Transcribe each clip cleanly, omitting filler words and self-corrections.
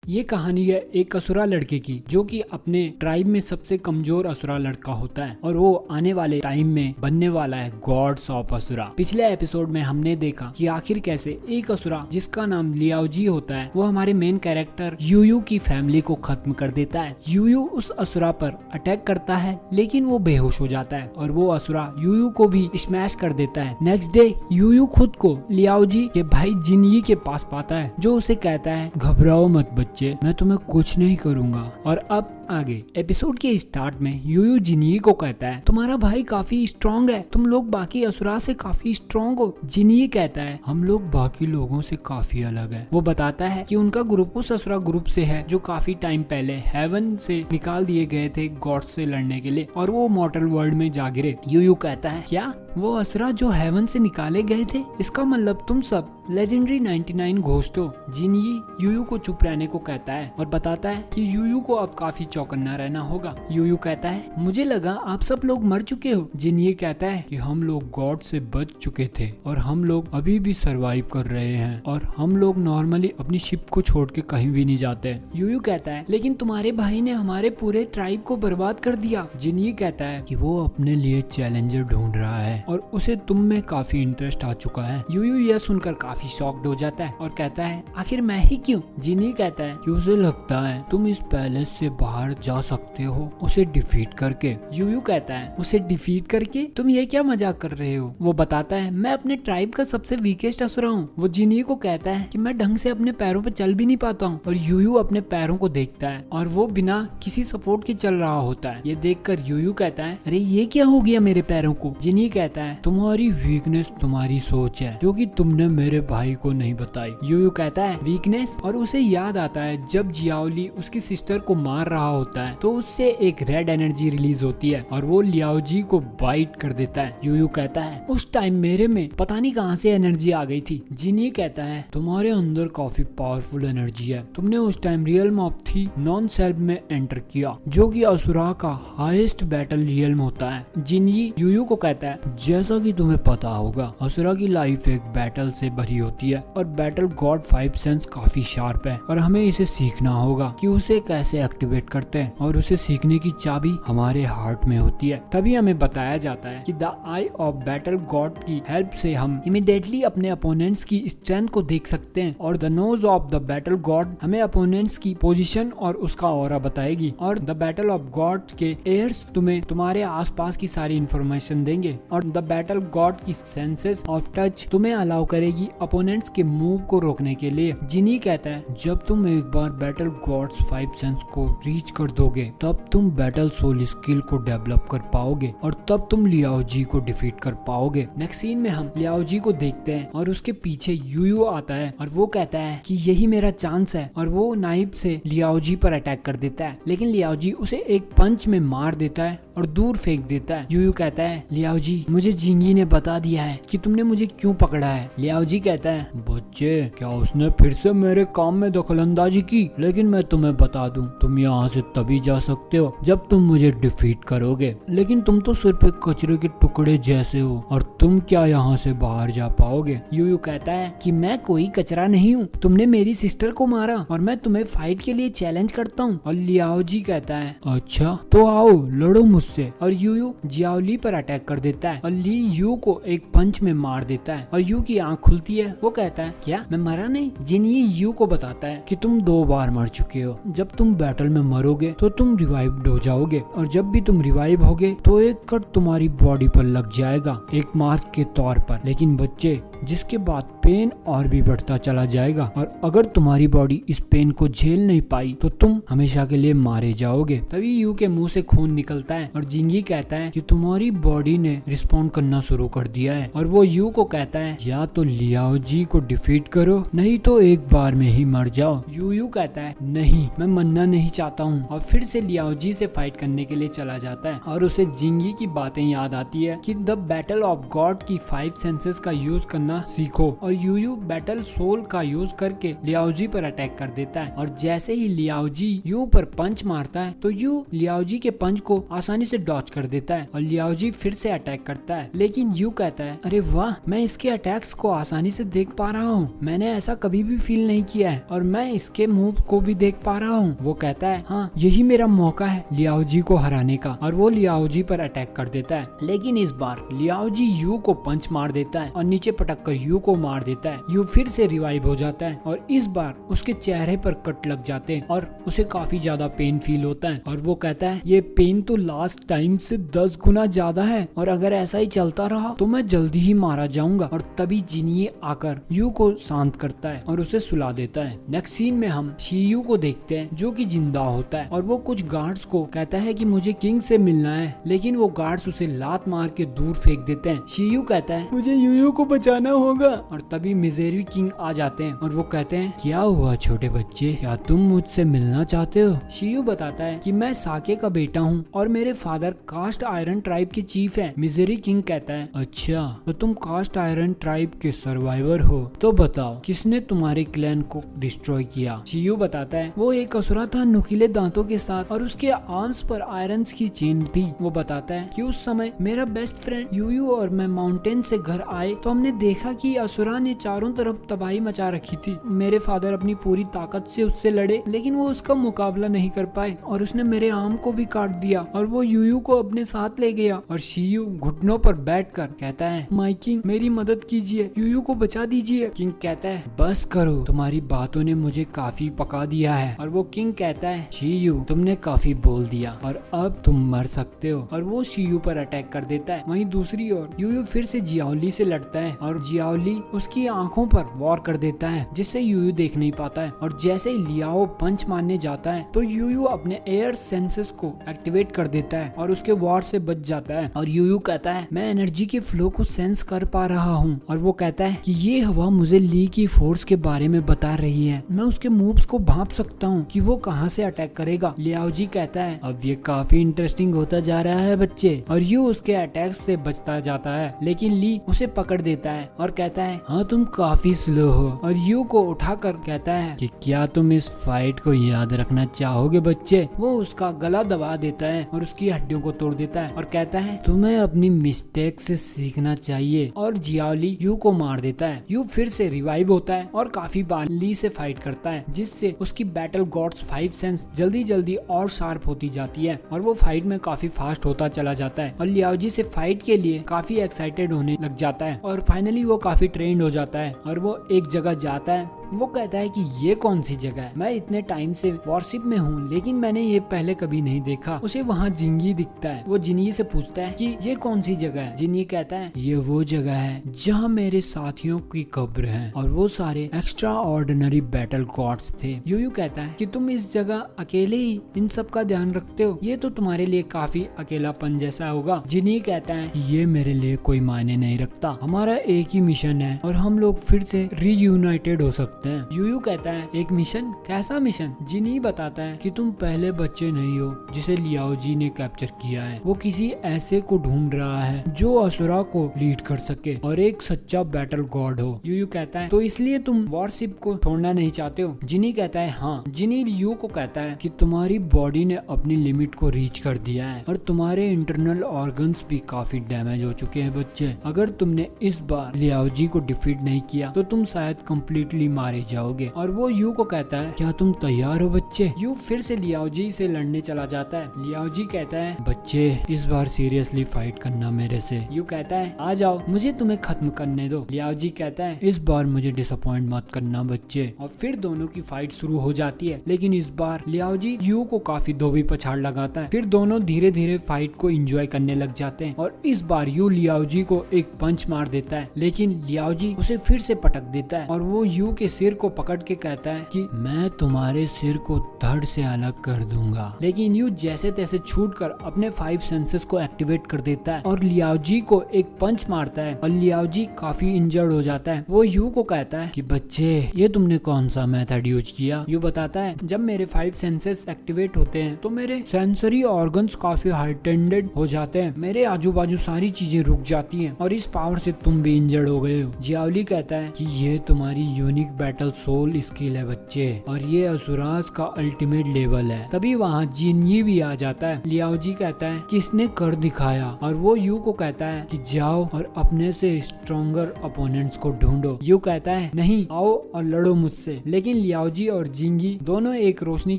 ये कहानी है एक असुरा लड़के की जो कि अपने ट्राइब में सबसे कमजोर असुरा लड़का होता है और वो आने वाले टाइम में बनने वाला है गॉड्स ऑफ असुरा। पिछले एपिसोड में हमने देखा कि आखिर कैसे एक असुरा जिसका नाम लियाओजी होता है वो हमारे मेन कैरेक्टर यूयू की फैमिली को खत्म कर देता है। यूयू उस असुरा पर अटैक करता है लेकिन वो बेहोश हो जाता है और वो असुरा यूयू को भी स्मैश कर देता है। नेक्स्ट डे यूयू खुद को लियाओजी के भाई जिनयी के पास पाता है जो उसे कहता है घबराओ मत बच्चे, मैं तुम्हें कुछ नहीं करूंगा। और अब आगे एपिसोड के स्टार्ट में यूयू जिनयी को कहता है तुम्हारा भाई काफी स्ट्रॉन्ग है, तुम लोग बाकी असुरा से काफी स्ट्रॉन्ग हो। जिनयी कहता है हम लोग बाकी लोगों से काफी अलग है। वो बताता है कि उनका ग्रुप उस असुरा ग्रुप से है जो काफी टाइम पहले हेवन से निकाल दिए गए थे गॉड्स से लड़ने के लिए और वो मॉर्टल वर्ल्ड में जा गिरे। यूयू कहता है क्या वो असुरा जो हेवन से निकाले गए थे, इसका मतलब तुम सब लेजेंडरी 99 घोस्ट हो। जिनयी यूयू को चुप रहने को कहता है और बताता है कि यूयू को अब काफी चौकन्ना रहना होगा। यूयू कहता है मुझे लगा आप सब लोग मर चुके हो। जिनयी कहता है कि हम लोग गॉड से बच चुके थे और हम लोग अभी भी सरवाइव कर रहे हैं और हम लोग नॉर्मली अपनी शिप को छोड़ के कहीं भी नहीं जाते। यूयू कहता है लेकिन तुम्हारे भाई ने हमारे पूरे ट्राइब को बर्बाद कर दिया। जिनयी कहता है कि वो अपने लिए चैलेंजर ढूंढ रहा है और उसे तुम में काफी इंटरेस्ट आ चुका है। यूयू यह सुनकर काफी शॉक्ड हो जाता है और कहता है आखिर मैं ही क्यों। जिनयी कहता है कि उसे लगता है तुम इस पैलेस से बाहर जा सकते हो उसे डिफीट करके। यूयू कहता है उसे डिफीट करके तुम ये क्या मजाक कर रहे हो। वो बताता है मैं अपने ट्राइब का सबसे वीकेस्ट असुरा हूँ। वो जिनयी को कहता है कि मैं ढंग से अपने पैरों पर चल भी नहीं पाता हूँ और यूयू अपने पैरों को देखता है और वो बिना किसी सपोर्ट के चल रहा होता है। ये देखकर यूयू कहता है अरे ये क्या हो गया मेरे पैरों को। जिनयी कहता है तुम्हारी वीकनेस तुम्हारी सोच है जो कि तुमने मेरे भाई को नहीं बताई। यूयू कहता है वीकनेस और उसे याद आता है जब जियाओली उसकी सिस्टर को मार रहा होता है तो उससे एक रेड एनर्जी रिलीज होती है और वो लियाओजी को बाइट कर देता है। यूयू कहता है उस टाइम मेरे में पता नहीं कहां से एनर्जी आ गई थी। जिनयी कहता है तुम्हारे अंदर काफी पावरफुल एनर्जी है, तुमने उस टाइम रियल्म ऑफ थी नॉन सेल्फ में एंटर किया जो कि असुरा का हाईएस्ट बैटल रियल्म होता है। जिनयी यूयू को कहता है जैसा कि तुम्हें पता होगा असुरा की लाइफ एक बैटल से भरी होती है और बैटल गॉड 5 सेंस काफी शार्प है और हमें इसे सीखना होगा कि उसे कैसे एक्टिवेट करते हैं और उसे सीखने की चाबी हमारे हार्ट में होती है। तभी हमें बताया जाता है कि the I of battle God की हेल्प से हम इमीडिएटली अपने अपोनेंट्स की स्ट्रेंथ को देख सकते हैं और the nose of the battle God हमें अपोनेंट्स की पोजीशन और उसका ऑरा बताएगी और द बैटल ऑफ गॉड के एयर्स तुम्हें तुम्हारे आसपास की सारी इंफॉर्मेशन देंगे और द बैटल गॉड की सेंसेस ऑफ टच तुम्हें अलाउ करेगी अपोनेंट्स के मूव को रोकने के लिए। जिनी कहता है जब तुम एक बार बैटल गॉड्स 5 सेंस को रीच कर दोगे तब तुम बैटल सोल स्किल को डेवलप कर पाओगे और तब तुम लियाओजी को डिफीट कर पाओगे। नेक्स्ट सीन में हम लियाओजी को देखते हैं और उसके पीछे यूयू आता है और वो कहता है कि यही मेरा चांस है और वो नाइफ से लियाओजी पर अटैक कर देता है लेकिन लियाओजी उसे एक पंच में मार देता है और दूर फेंक देता है। यूयू कहता है लियाओजी मुझे जिंगी ने बता दिया है कि तुमने मुझे क्यों पकड़ा है। लियाओजी कहता है बच्चे क्या उसने फिर से मेरे काम में दखलंदाजी की, लेकिन मैं तुम्हें बता दूं तुम यहाँ से तभी जा सकते हो जब तुम मुझे डिफीट करोगे, लेकिन तुम तो सिर्फ एक कचरे के टुकड़े जैसे हो और तुम क्या यहाँ से बाहर जा पाओगे। यूयू कहता है कि मैं कोई कचरा नहीं हूँ, तुमने मेरी सिस्टर को मारा और मैं तुम्हें फाइट के लिए चैलेंज करता हूँ। और लियाओजी कहता है अच्छा तो आओ लड़ो मुझसे और यूयू जियाओली पर अटैक कर देता है और ली यू को एक पंच में मार देता है और यू की आंख खुलती है। वो कहता है क्या मैं मरा नहीं। जिनयी यू को बताता है कि तुम 2 बार मर चुके हो, जब तुम बैटल में मरोगे तो तुम रिवाइव्ड हो जाओगे और जब भी तुम रिवाइव होगे तो एक कट तुम्हारी बॉडी पर लग जाएगा एक मार्क के तौर पर, लेकिन बच्चे जिसके बाद पेन और भी बढ़ता चला जाएगा और अगर तुम्हारी बॉडी इस पेन को झेल नहीं पाई तो तुम हमेशा के लिए मारे जाओगे। तभी यू के मुंह से खून निकलता है और जिंगी कहता है कि तुम्हारी बॉडी ने रिस्पॉन्ड करना शुरू कर दिया है और वो यू को कहता है या तो लियाओजी को डिफीट करो नहीं तो एक बार में ही मर जाओ। यू कहता है नहीं मैं मरना नहीं चाहता हूँ और फिर से लियाओजी से फाइट करने के लिए चला जाता है और उसे जिंगी की बातें याद आती है कि द बैटल ऑफ गॉड की 5 सेंसेस का यूज करना सीखो और यूयू बैटल सोल का यूज करके लियाओजी पर अटैक कर देता है और जैसे ही लियाओजी यू पर पंच मारता है तो यू लियाओजी के पंच को आसानी से डॉच कर देता है और लियाओजी फिर से अटैक करता है, लेकिन यू कहता है अरे वाह मैं इसके अटैक्स को आसानी से देख पा रहा हूँ, मैंने ऐसा कभी भी फील नहीं किया है और मैं इसके मूव को भी देख पा रहा हूँ। वो कहता है हाँ यही मेरा मौका है लियाओ जी को हराने का, और वो लियाओ जी पर अटैक कर देता है। लेकिन इस बार लियाओ जी यू को पंच मार देता है और नीचे पटक कर यू को मार देता है। यू फिर से रिवाइव हो जाता है और इस बार उसके चेहरे पर कट लग जाते हैं और उसे काफी ज्यादा पेन फील होता है। और वो कहता है ये पेन तो लास्ट टाइम से 10 गुना ज्यादा है और अगर ऐसा ही चलता रहा तो मैं जल्दी ही मारा जाऊंगा। और तभी जिनिए आकर यू को शांत करता है और उसे सुला देता है। नेक्स्ट सीन में हम शियू को देखते हैं जो कि जिंदा होता है और वो कुछ गार्ड्स को कहता है कि मुझे किंग से मिलना है, लेकिन वो गार्ड्स उसे लात मार के दूर फेंक देते हैं। शियू कहता है मुझे यूयू को बचाना होगा और तभी मिजेरी किंग आ जाते हैं और वो कहते हैं क्या हुआ छोटे बच्चे, क्या तुम मुझसे मिलना चाहते हो? शियू बताता है कि मैं साके का बेटा हूँ और मेरे फादर कास्ट आयरन ट्राइब के चीफ हैं। मिजेरी किंग कहता है अच्छा तो तुम कास्ट आयरन ट्राइब के सर्वाइवर हो, तो बताओ किसने तुम्हारे क्लैन को डिस्ट्रॉय किया? शियू बताता है वो एक असुरा था नुकीले दांतों के साथ और उसके आर्म्स पर आयरन की चेन थी। वो बताता है कि उस समय मेरा बेस्ट फ्रेंड यूयू और मैं माउंटेन से घर आए तो हमने देखा कि असुरा ने चारों तरफ तबाही मचा रखी थी। मेरे फादर अपनी पूरी ताकत से उससे लड़े लेकिन वो उसका मुकाबला नहीं कर पाए और उसने मेरे आर्म को भी काट दिया और वो यूयू को अपने साथ ले गया। और शियू घुटनों पर बैठकर कहता है माय किंग मेरी मदद कीजिए, यूयू को बचा दीजिए। किंग कहता है बस करो, तुम्हारी बातों ने मुझे काफी पका दिया है। और वो किंग कहता है शियू तुमने काफी बोल दिया और अब तुम मर सकते हो। और वो शियू पर अटैक कर देता है। वहीं दूसरी ओर यूयू फिर से जियाओली से लड़ता है और जियाओली उसकी आंखों पर वॉर कर देता है जिससे यूयू देख नहीं पाता है। और जैसे ही लियाओ पंच मारने जाता है तो यूयू अपने एयर सेंसेस को एक्टिवेट कर देता है और उसके वॉर से बच जाता है। और यूयू कहता है मैं एनर्जी के फ्लो को सेंस कर पा रहा हूँ। और वो कहता है कि ये हवा मुझे ली की फोर्स के बारे में बता रही है, मैं उसके मूव्स को भांप सकता हूँ कि वो कहाँ से अटैक करेगा। लियाओ जी कहता है अब ये काफी इंटरेस्टिंग होता जा रहा है बच्चे। और यू उसके अटैक्स से बचता जाता है लेकिन ली उसे पकड़ देता है और कहता है हाँ तुम काफी स्लो हो। और यू को उठाकर कहता है कि क्या तुम इस फाइट को याद रखना चाहोगे बच्चे? वो उसका गला दबा देता है और उसकी हड्डियों को तोड़ देता है और कहता है तुम्हें अपनी मिस्टेक से सीखना चाहिए। और जियाओली यू को मार देता है। यू फिर से रिवाइव होता है और काफी बार ली से फाइट करता है जिससे उसकी बैटल गॉड्स 5 सेंस जल्दी जल्दी और शार्प होती जाती है और वो फाइट में काफी फास्ट होता चला जाता है और लियाओ जी से फाइट के लिए काफी एक्साइटेड होने लग जाता है। और फाइनली वो काफी ट्रेंड हो जाता है और वो एक जगह जाता है। वो कहता है कि ये कौन सी जगह है, मैं इतने टाइम से वॉरशिप में हूँ लेकिन मैंने ये पहले कभी नहीं देखा। उसे वहाँ जिंगी दिखता है। वो जिनी से पूछता है कि ये कौन सी जगह है? जिनी कहता है ये वो जगह है जहाँ मेरे साथियों की कब्र है और वो सारे एक्स्ट्रा ऑर्डिनरी बैटल गॉड्स थे। यूयू कहता है कि तुम इस जगह अकेले ही इन सब का ध्यान रखते हो, ये तो तुम्हारे लिए काफी अकेलापन जैसा होगा। जिनी कहता है कि ये मेरे लिए कोई मायने नहीं रखता, हमारा एक ही मिशन है और हम लोग फिर से रीयूनाइटेड हो सकते हैं। यूयू कहता है एक मिशन? कैसा मिशन? जिनी बताता है कि तुम पहले बच्चे नहीं हो जिसे लियाओ जी ने कैप्चर किया है, वो किसी ऐसे को ढूंढ रहा है जो असुरा को लीड कर सके और एक सच्चा बैटल गॉड हो। यूयू कहता है तो इसलिए तुम वॉरशिप को छोड़ना नहीं चाहते हो? जिनी कहता है हाँ। जिनी यू को कहता है कि तुम्हारी बॉडी ने अपनी लिमिट को रीच कर दिया है और तुम्हारे इंटरनल ऑर्गन्स भी काफी डैमेज हो चुके हैं बच्चे। अगर तुमने इस बार लियाओ जी को डिफीट नहीं किया तो तुम शायद कम्प्लीटली मारे जाओगे। और वो यू को कहता है क्या तुम तैयार हो बच्चे? यू फिर से लियाओ जी से लड़ने चला जाता है। लियाओ जी कहता है बच्चे इस बार सीरियसली फाइट करना मेरे से। यू कहता है आ जाओ, मुझे तुम्हें खत्म करने दो। लियाओ जी कहता है इस बार मुझे डिसअपॉइंट मत करना बच्चे। और फिर दोनों की फाइट शुरू हो जाती है लेकिन इस बार लियाओ जी यू को काफी धोबी पछाड़ लगाता है। फिर दोनों धीरे धीरे फाइट को एंजॉय करने लग जाते हैं और इस बार यू लियाओ जी को एक पंच मार देता है लेकिन लियाओ जी उसे फिर से पटक देता है और वो यू के सिर को पकड़ के कहता है कि मैं तुम्हारे सिर को धड़ से अलग कर दूंगा। लेकिन यू जैसे तैसे छूटकर अपने 5 सेंसेस को एक्टिवेट कर देता है और लियाओ जी को एक पंच मारता है और लियाओ जी काफी इंजर्ड हो जाता है। वो यू को कहता है कि बच्चे ये तुमने कौन सा मेथड यूज किया? यू बताता है जब मेरे 5 सेंसेस एक्टिवेट होते हैं तो मेरे सेंसरी ऑर्गन्स काफी हाइटेंडेड हो जाते हैं, मेरे आजू बाजू सारी चीजें रुक जाती हैं और इस पावर से तुम भी इंजर्ड हो गए हो। जियाओली कहता है कि ये तुम्हारी यूनिक बैटल सोल स्किल है बच्चे, और ये असुरास का अल्टीमेट लेवल है। तभी वहाँ जिनयी भी आ जाता है। लियाओ जी कहता है कि इसने कर दिखाया, और वो यू को कहता है कि जाओ और अपने से स्ट्रॉन्गर अपोनेंट्स को ढूंढो। यू कहता है नहीं, आओ और लड़ो मुझसे। लेकिन लियाओ जी और जिंगी दोनों एक रोशनी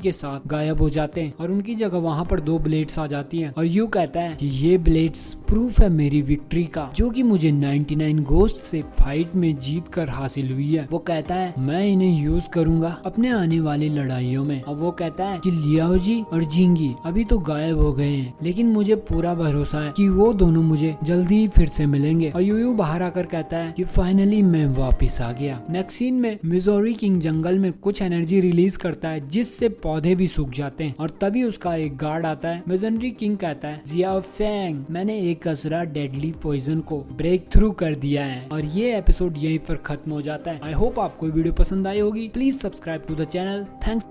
के साथ गायब हो जाते हैं और उनकी जगह वहाँ पर 2 ब्लेड्स आ जाती हैं। और यू कहता है कि ये ब्लेड्स प्रूफ है मेरी विक्ट्री का, जो कि मुझे 99 घोस्ट से फाइट में जीत कर हासिल हुई है। वो कहता है मैं इन्हें यूज करूंगा अपने आने वाली लड़ाइयों में। और वो कहता है कि लियाओ जी और जिंगी अभी तो गायब हो गए हैं, लेकिन मुझे पूरा भरोसा है कि वो दोनों मुझे जल्दी ही फिर से मिलेंगे। और यूयू बाहर आकर कहता है कि फाइनली मैं वापस आ गया। नेक्स्ट सीन में मिजोरी किंग जंगल में कुछ एनर्जी रिलीज करता है जिससे पौधे भी सूख जाते हैं, और तभी उसका एक गार्ड आता है। मिजोरी किंग कहता है जियाओ फैंग, मैंने एक असुरा डेडली पॉइजन को ब्रेक थ्रू कर दिया है। और ये एपिसोड यहीं पर खत्म हो जाता है। आई होप आपको वीडियो पसंद आई होगी। Please subscribe to the channel. Thanks.